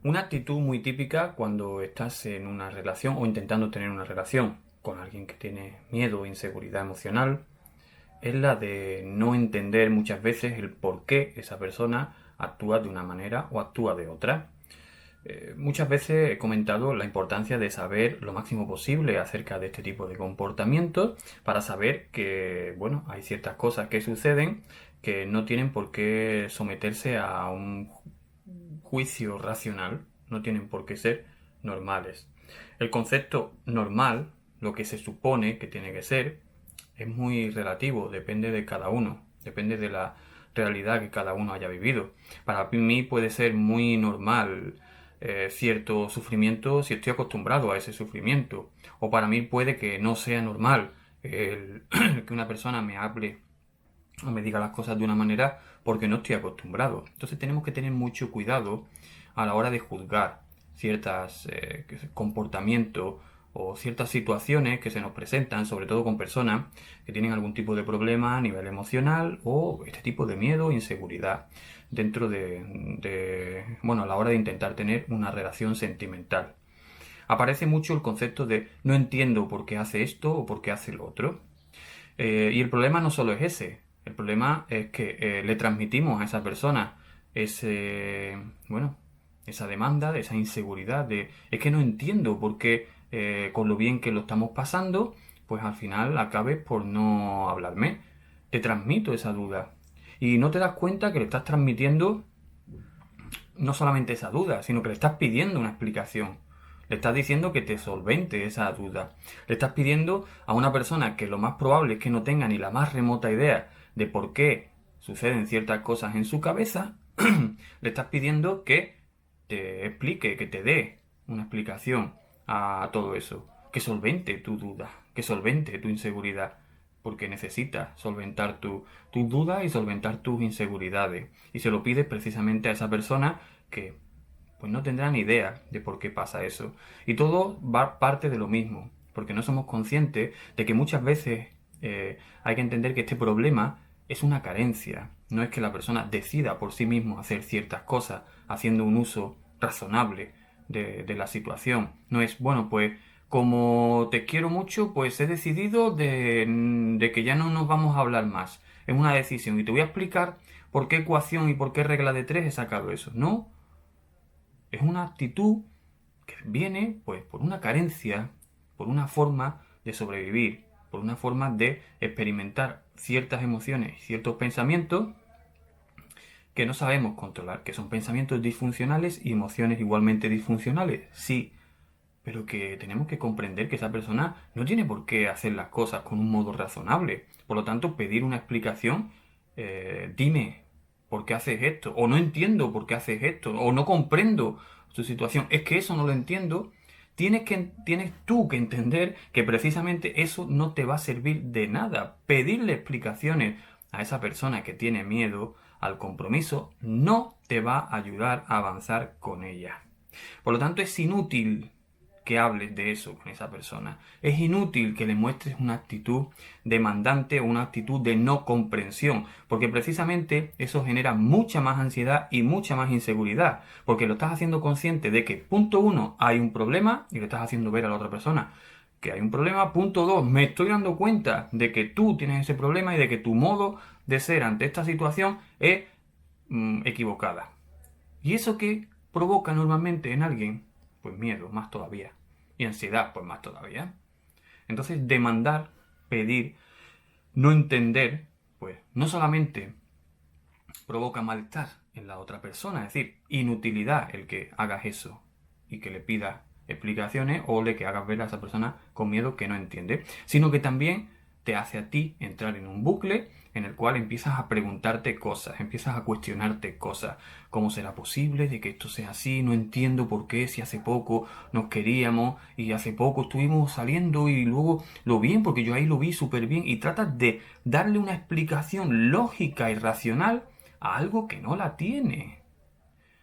Una actitud muy típica cuando estás en una relación o intentando tener una relación con alguien que tiene miedo o inseguridad emocional es la de no entender muchas veces el por qué esa persona actúa de una manera o actúa de otra. Muchas veces he comentado la importancia de saber lo máximo posible acerca de este tipo de comportamientos para saber que, bueno, hay ciertas cosas que suceden que no tienen por qué someterse a un juicio racional, no tienen por qué ser normales. El concepto normal, lo que se supone que tiene que ser, es muy relativo, depende de cada uno, depende de la realidad que cada uno haya vivido. Para mí puede ser muy normal cierto sufrimiento si estoy acostumbrado a ese sufrimiento. O para mí puede que no sea normal que una persona me hable o me diga las cosas de una manera porque no estoy acostumbrado. Entonces tenemos que tener mucho cuidado a la hora de juzgar ciertos comportamientos o ciertas situaciones que se nos presentan, sobre todo con personas que tienen algún tipo de problema a nivel emocional o este tipo de miedo, inseguridad dentro bueno, a la hora de intentar tener una relación sentimental. Aparece mucho el concepto de no entiendo por qué hace esto o por qué hace lo otro. Y el problema no solo es ese, el problema es que le transmitimos a esa persona bueno, esa demanda, esa inseguridad de es que no entiendo por qué con lo bien que lo estamos pasando, pues al final acabes por no hablarme. Te transmito esa duda. Y no te das cuenta que le estás transmitiendo no solamente esa duda, sino que le estás pidiendo una explicación. Le estás diciendo que te solvente esa duda. Le estás pidiendo a una persona que lo más probable es que no tenga ni la más remota idea de por qué suceden ciertas cosas en su cabeza, le estás pidiendo que te explique, que te dé una explicación a todo eso. Que solvente tu duda, que solvente tu inseguridad porque necesitas solventar tus dudas y solventar tus inseguridades. Y se lo pides precisamente a esa persona que pues no tendrá ni idea de por qué pasa eso. Y todo va parte de lo mismo, porque no somos conscientes de que muchas veces hay que entender que este problema es una carencia. No es que la persona decida por sí mismo hacer ciertas cosas, haciendo un uso razonable de la situación. No es, bueno, pues como te quiero mucho, pues he decidido de que ya no nos vamos a hablar más. Es una decisión y te voy a explicar por qué ecuación y por qué regla de tres he sacado eso. No, es una actitud que viene pues por una carencia, por una forma de sobrevivir, por una forma de experimentar ciertas emociones, ciertos pensamientos que no sabemos controlar, que son pensamientos disfuncionales y emociones igualmente disfuncionales. Sí, pero que tenemos que comprender que esa persona no tiene por qué hacer las cosas con un modo razonable. Por lo tanto, pedir una explicación, dime por qué haces esto, o no entiendo por qué haces esto, o no comprendo su situación. Es que eso no lo entiendo. Tienes tú que entender que precisamente eso no te va a servir de nada. Pedirle explicaciones a esa persona que tiene miedo al compromiso no te va a ayudar a avanzar con ella. Por lo tanto, es inútil que hables de eso con esa persona. Es inútil que le muestres una actitud demandante o una actitud de no comprensión, porque precisamente eso genera mucha más ansiedad y mucha más inseguridad, porque lo estás haciendo consciente de que, punto uno, hay un problema y le estás haciendo ver a la otra persona que hay un problema. Punto dos, me estoy dando cuenta de que tú tienes ese problema y de que tu modo de ser ante esta situación es equivocada. ¿Y eso qué provoca normalmente en alguien? Pues miedo, más todavía. Y ansiedad, pues más todavía. Entonces, demandar, pedir, no entender, pues no solamente provoca malestar en la otra persona, es decir, inutilidad el que hagas eso y que le pidas explicaciones o le que hagas ver a esa persona con miedo que no entiende, sino que también te hace a ti entrar en un bucle en el cual empiezas a preguntarte cosas, empiezas a cuestionarte cosas. ¿Cómo será posible de que esto sea así? No entiendo por qué, si hace poco nos queríamos y hace poco estuvimos saliendo y luego lo bien, porque yo ahí lo vi súper bien, y tratas de darle una explicación lógica y racional a algo que no la tiene.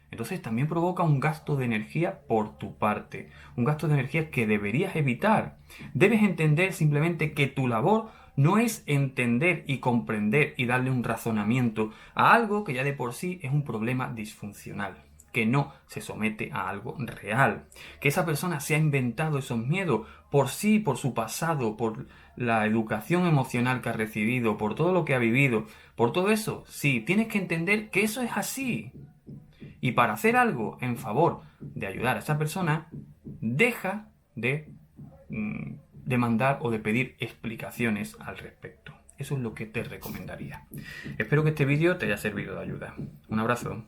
Entonces también provoca un gasto de energía por tu parte, un gasto de energía que deberías evitar. Debes entender simplemente que tu labor no es entender y comprender y darle un razonamiento a algo que ya de por sí es un problema disfuncional, que no se somete a algo real. Que esa persona se ha inventado esos miedos por sí, por su pasado, por la educación emocional que ha recibido, por todo lo que ha vivido, por todo eso. Sí, tienes que entender que eso es así. Y para hacer algo en favor de ayudar a esa persona, deja de demandar o de pedir explicaciones al respecto. Eso es lo que te recomendaría. Espero que este vídeo te haya servido de ayuda. Un abrazo.